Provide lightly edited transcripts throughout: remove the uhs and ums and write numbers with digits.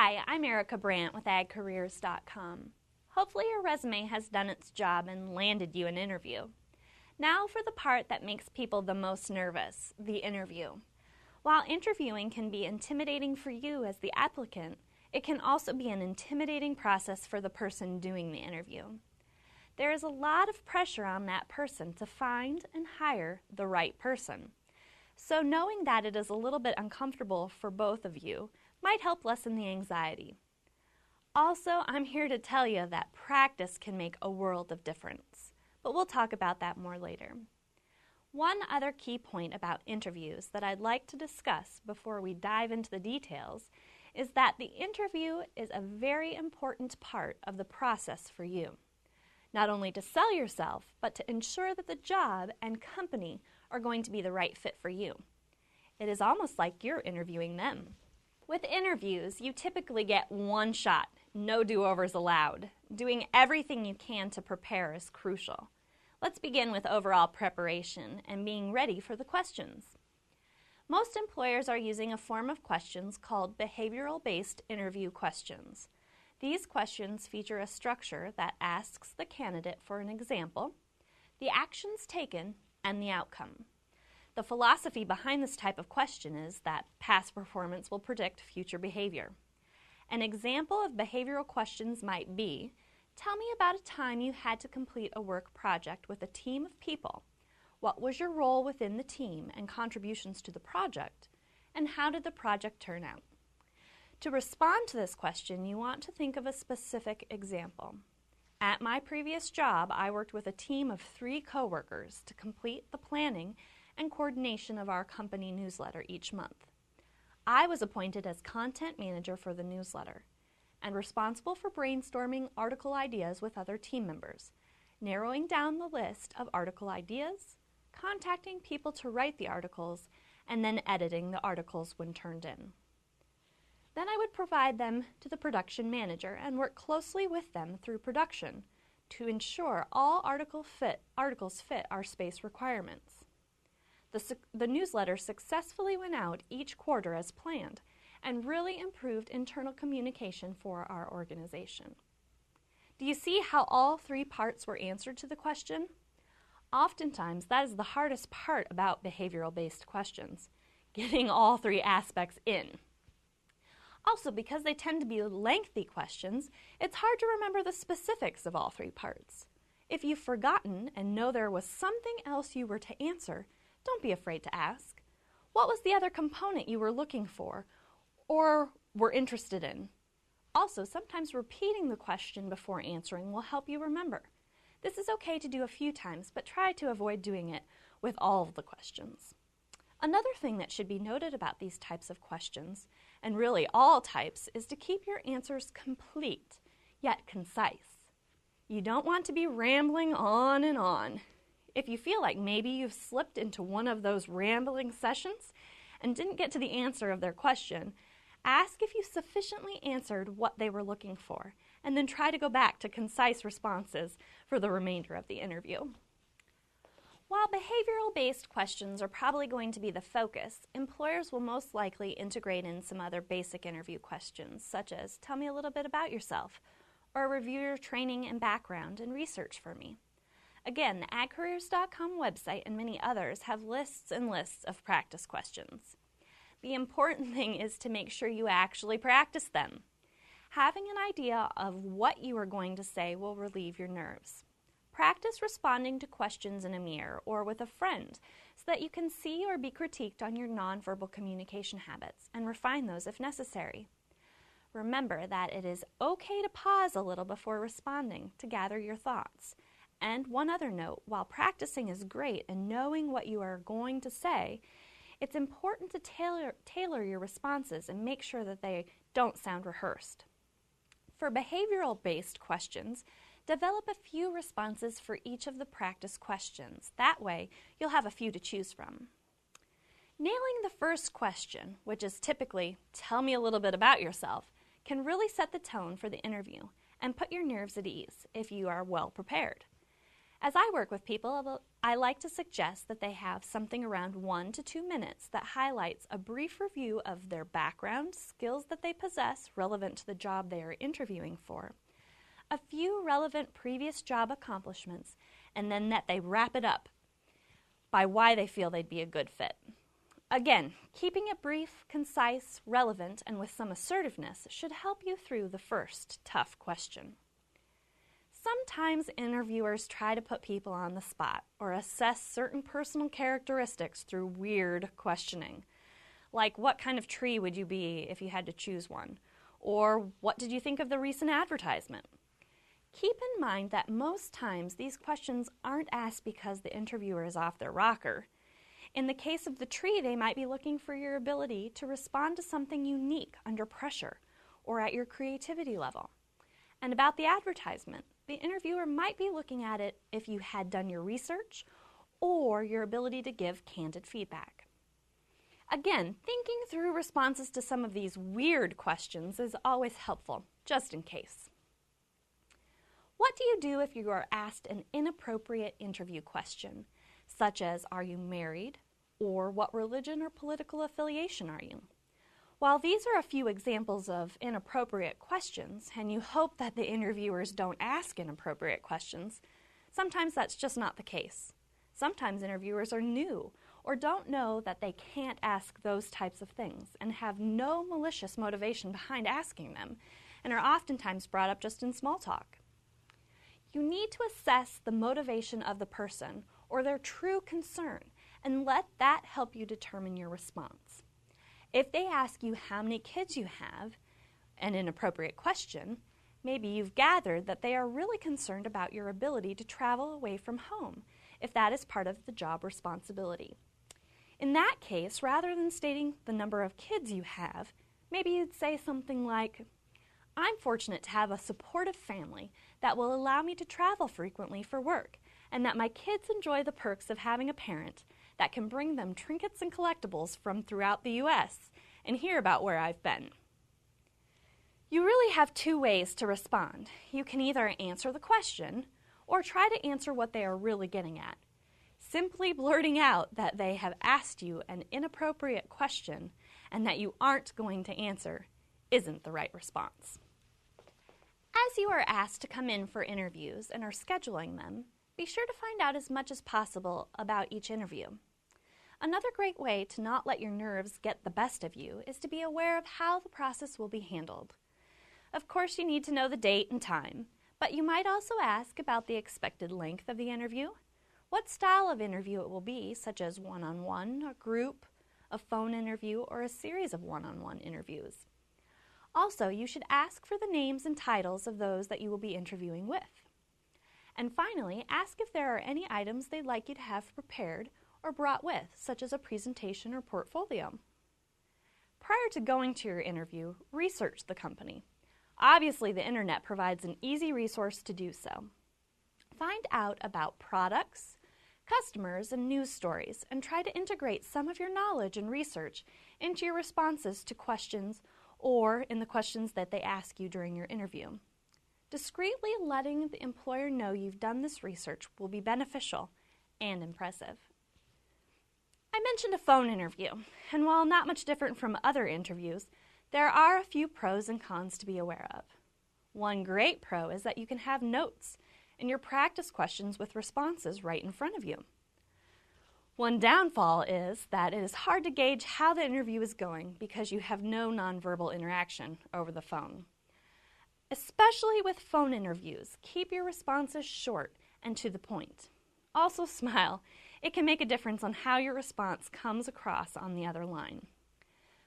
Hi, I'm Erica Brandt with AgCareers.com. Hopefully your resume has done its job and landed you an interview. Now for the part that makes people the most nervous, the interview. While interviewing can be intimidating for you as the applicant, it can also be an intimidating process for the person doing the interview. There is a lot of pressure on that person to find and hire the right person. So knowing that it is a little bit uncomfortable for both of you might help lessen the anxiety. Also, I'm here to tell you that practice can make a world of difference, but we'll talk about that more later. One other key point about interviews that I'd like to discuss before we dive into the details is that the interview is a very important part of the process for you. Not only to sell yourself, but to ensure that the job and company are going to be the right fit for you. It is almost like you're interviewing them. With interviews, you typically get one shot, no do-overs allowed. Doing everything you can to prepare is crucial. Let's begin with overall preparation and being ready for the questions. Most employers are using a form of questions called behavioral-based interview questions. These questions feature a structure that asks the candidate for an example, the actions taken, and the outcome. The philosophy behind this type of question is that past performance will predict future behavior. An example of behavioral questions might be, tell me about a time you had to complete a work project with a team of people. What was your role within the team and contributions to the project, and how did the project turn out? To respond to this question, you want to think of a specific example. At my previous job, I worked with a team of 3 coworkers to complete the planning and coordination of our company newsletter each month. I was appointed as content manager for the newsletter and responsible for brainstorming article ideas with other team members, narrowing down the list of article ideas, contacting people to write the articles, and then editing the articles when turned in. Then I would provide them to the production manager and work closely with them through production to ensure all articles fit our space requirements. The newsletter successfully went out each quarter as planned and really improved internal communication for our organization. Do you see how all 3 parts were answered to the question? Oftentimes, that is the hardest part about behavioral-based questions, getting all 3 aspects in. Also, because they tend to be lengthy questions, it's hard to remember the specifics of all 3 parts. If you've forgotten and know there was something else you were to answer, don't be afraid to ask. What was the other component you were looking for or were interested in? Also, sometimes repeating the question before answering will help you remember. This is okay to do a few times, but try to avoid doing it with all of the questions. Another thing that should be noted about these types of questions, and really all types, is to keep your answers complete, yet concise. You don't want to be rambling on and on. If you feel like maybe you've slipped into one of those rambling sessions and didn't get to the answer of their question, ask if you sufficiently answered what they were looking for, and then try to go back to concise responses for the remainder of the interview. While behavioral-based questions are probably going to be the focus, employers will most likely integrate in some other basic interview questions, such as, tell me a little bit about yourself, or review your training and background and research for me. Again, the AgCareers.com website and many others have lists and lists of practice questions. The important thing is to make sure you actually practice them. Having an idea of what you are going to say will relieve your nerves. Practice responding to questions in a mirror or with a friend so that you can see or be critiqued on your nonverbal communication habits and refine those if necessary. Remember that it is okay to pause a little before responding to gather your thoughts. And one other note, while practicing is great and knowing what you are going to say, it's important to tailor your responses and make sure that they don't sound rehearsed. For behavioral-based questions, develop a few responses for each of the practice questions. That way, you'll have a few to choose from. Nailing the first question, which is typically, tell me a little bit about yourself, can really set the tone for the interview and put your nerves at ease if you are well prepared. As I work with people, I like to suggest that they have something around 1 to 2 minutes that highlights a brief review of their background, skills that they possess relevant to the job they are interviewing for, a few relevant previous job accomplishments, and then that they wrap it up by why they feel they'd be a good fit. Again, keeping it brief, concise, relevant, and with some assertiveness should help you through the first tough question. Sometimes interviewers try to put people on the spot or assess certain personal characteristics through weird questioning, like what kind of tree would you be if you had to choose one, or what did you think of the recent advertisement? Keep in mind that most times these questions aren't asked because the interviewer is off their rocker. In the case of the tree, they might be looking for your ability to respond to something unique under pressure or at your creativity level. And about the advertisement, the interviewer might be looking at it if you had done your research or your ability to give candid feedback. Again, thinking through responses to some of these weird questions is always helpful, just in case. What do you do if you are asked an inappropriate interview question, such as, are you married, or what religion or political affiliation are you? While these are a few examples of inappropriate questions, and you hope that the interviewers don't ask inappropriate questions, sometimes that's just not the case. Sometimes interviewers are new or don't know that they can't ask those types of things and have no malicious motivation behind asking them and are oftentimes brought up just in small talk. You need to assess the motivation of the person or their true concern and let that help you determine your response. If they ask you how many kids you have, an inappropriate question, maybe you've gathered that they are really concerned about your ability to travel away from home, if that is part of the job responsibility. In that case, rather than stating the number of kids you have, maybe you'd say something like, I'm fortunate to have a supportive family that will allow me to travel frequently for work, and that my kids enjoy the perks of having a parent that can bring them trinkets and collectibles from throughout the U.S. and hear about where I've been. You really have two ways to respond. You can either answer the question or try to answer what they are really getting at. Simply blurting out that they have asked you an inappropriate question and that you aren't going to answer isn't the right response. As you are asked to come in for interviews and are scheduling them, be sure to find out as much as possible about each interview. Another great way to not let your nerves get the best of you is to be aware of how the process will be handled. Of course, you need to know the date and time, but you might also ask about the expected length of the interview, what style of interview it will be, such as one-on-one, a group, a phone interview, or a series of one-on-one interviews. Also, you should ask for the names and titles of those that you will be interviewing with. And finally, ask if there are any items they'd like you to have prepared or brought with, such as a presentation or portfolio. Prior to going to your interview, research the company. Obviously, the internet provides an easy resource to do so. Find out about products, customers, and news stories, and try to integrate some of your knowledge and research into your responses to questions or in the questions that they ask you during your interview. Discreetly letting the employer know you've done this research will be beneficial and impressive. I mentioned a phone interview, and while not much different from other interviews, there are a few pros and cons to be aware of. One great pro is that you can have notes and your practice questions with responses right in front of you. One downfall is that it is hard to gauge how the interview is going because you have no nonverbal interaction over the phone. Especially with phone interviews, keep your responses short and to the point. Also smile. It can make a difference on how your response comes across on the other line.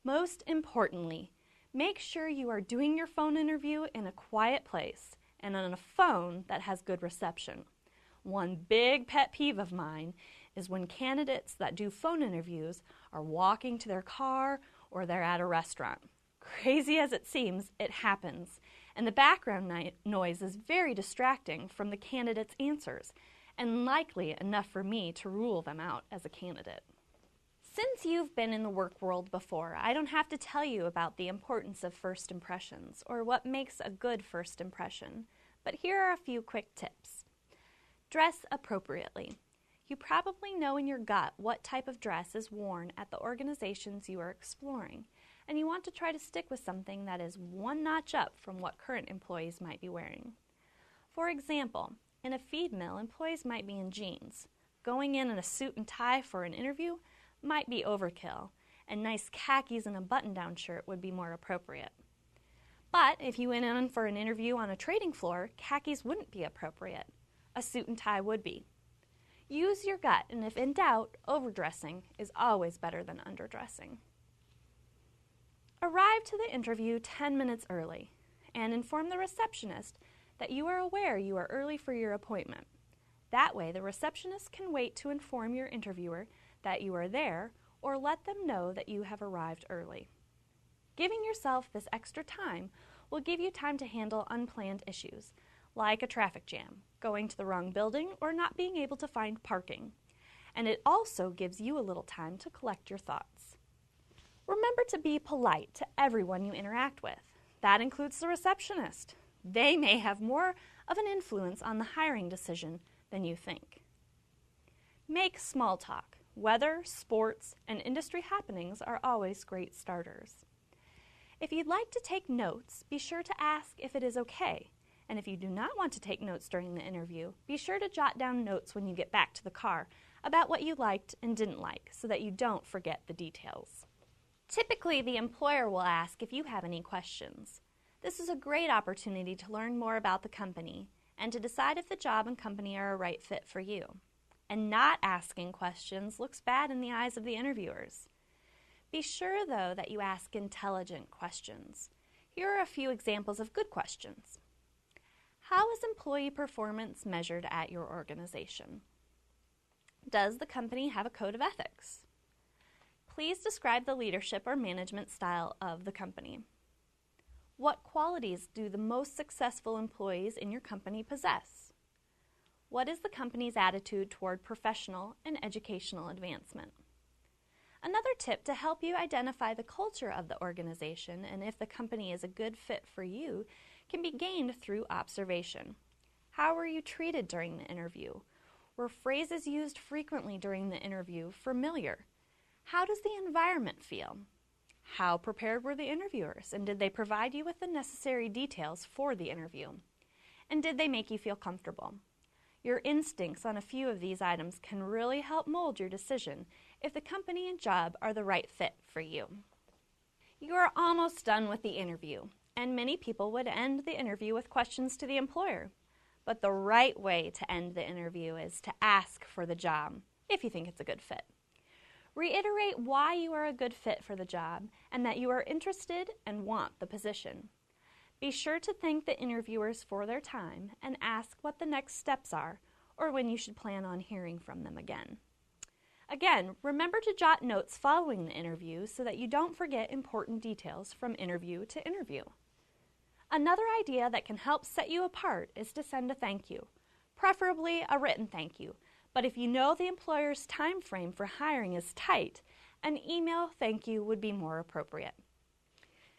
Most importantly, make sure you are doing your phone interview in a quiet place and on a phone that has good reception. One big pet peeve of mine is when candidates that do phone interviews are walking to their car or they're at a restaurant. Crazy as it seems, it happens, and the background noise is very distracting from the candidate's answers and likely enough for me to rule them out as a candidate. Since you've been in the work world before, I don't have to tell you about the importance of first impressions or what makes a good first impression, but here are a few quick tips. Dress appropriately. You probably know in your gut what type of dress is worn at the organizations you are exploring, and you want to try to stick with something that is one notch up from what current employees might be wearing. For example, in a feed mill, employees might be in jeans. Going in a suit and tie for an interview might be overkill, and nice khakis and a button-down shirt would be more appropriate. But if you went in for an interview on a trading floor, khakis wouldn't be appropriate. A suit and tie would be. Use your gut, and if in doubt, overdressing is always better than underdressing. Arrive to the interview 10 minutes early and inform the receptionist that you are aware you are early for your appointment. That way, the receptionist can wait to inform your interviewer that you are there or let them know that you have arrived early. Giving yourself this extra time will give you time to handle unplanned issues, like a traffic jam, going to the wrong building, or not being able to find parking. And it also gives you a little time to collect your thoughts. Remember to be polite to everyone you interact with. That includes the receptionist. They may have more of an influence on the hiring decision than you think. Make small talk. Weather, sports, and industry happenings are always great starters. If you'd like to take notes, be sure to ask if it is okay. And if you do not want to take notes during the interview, be sure to jot down notes when you get back to the car about what you liked and didn't like so that you don't forget the details. Typically, the employer will ask if you have any questions. This is a great opportunity to learn more about the company and to decide if the job and company are a right fit for you. And not asking questions looks bad in the eyes of the interviewers. Be sure, though, that you ask intelligent questions. Here are a few examples of good questions. How is employee performance measured at your organization? Does the company have a code of ethics? Please describe the leadership or management style of the company. What qualities do the most successful employees in your company possess? What is the company's attitude toward professional and educational advancement? Another tip to help you identify the culture of the organization and if the company is a good fit for you can be gained through observation. How were you treated during the interview? Were phrases used frequently during the interview familiar? How does the environment feel? How prepared were the interviewers, and did they provide you with the necessary details for the interview? And did they make you feel comfortable? Your instincts on a few of these items can really help mold your decision if the company and job are the right fit for you. You are almost done with the interview, and many people would end the interview with questions to the employer. But the right way to end the interview is to ask for the job, if you think it's a good fit. Reiterate why you are a good fit for the job and that you are interested and want the position. Be sure to thank the interviewers for their time and ask what the next steps are or when you should plan on hearing from them again. Again, remember to jot notes following the interview so that you don't forget important details from interview to interview. Another idea that can help set you apart is to send a thank you, preferably a written thank you. But if you know the employer's time frame for hiring is tight, an email thank you would be more appropriate.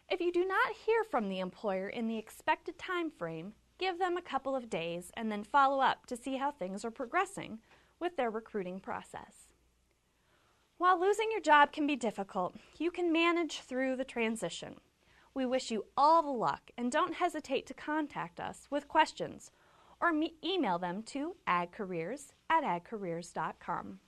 If you do not hear from the employer in the expected time frame, give them a couple of days and then follow up to see how things are progressing with their recruiting process. While losing your job can be difficult, you can manage through the transition. We wish you all the luck and don't hesitate to contact us with questions or email them to AgCareers@agcareers.com.